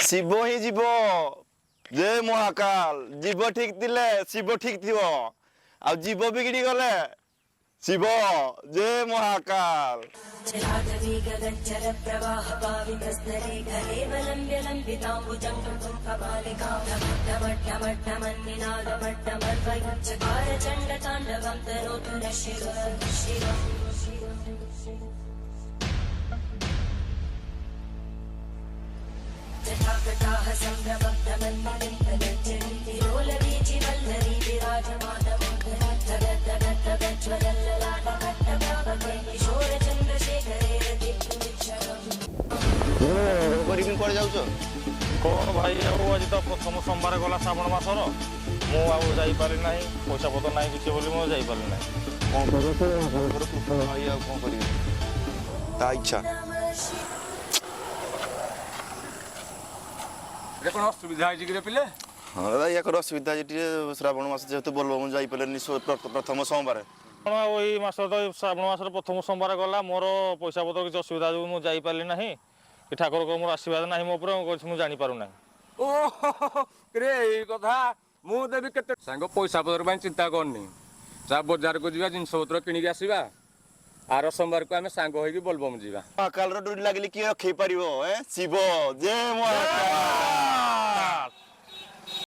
शिव ही जीव जय महाकाल जीव ठीक थिले शिव ठीक थिबो आ जीव बिगड़ी गले शिव जय महाकाल चलादवी गगनचर प्रवाह पावितस्तरे कलेवलम्ब्यलम्बिताम्बुजं कपालिकामट्टमट्टमट्टमन्निनादमट्टमर्वयुच्चकार चण्डताण्डवं तनोतु न शिव शिव जटाकटाः सम्भ्रमब्धमन्मलिन्दगज्जरी विरोलवीचिवल्लरी विराजमानमोदरी तगज्ज्वलल्ललाटकट्टभावके किशोरचन्द्रशेखरे रतिर्विक्षरम् करिकिन कोड जाउछ कौन भाई आज तो प्रथम सोमवार गला श्रावण मासर मु जापारि ना पैसा पतर ना कि मुझे जापारि ना कोन करो तो भाई आ कोन करिवे ता इच्छा कौन असुविधा है पिले हाँ दादा या असुविधा श्रावण मास जेहेतु बोलबम जाइपारे प्रथम सोमवार कौन यही मास तो श्रावण मासर प्रथम सोमवार गला मोर पैसा पतर किसी असुविधा जो मुझे जापारि ना कि ठाकुर को मोर आशीर्वाद ना मो मुझे जापार ना रे कथा मुझे केते सांग पैसा पतर चिंता करनी जा बजार को जा जिनस पतर किणिक आसवा आर सोमवार को आम सांग हो बोलबम जा महाकाल डोरी लगे किए रखे पार शिव जय महाकाल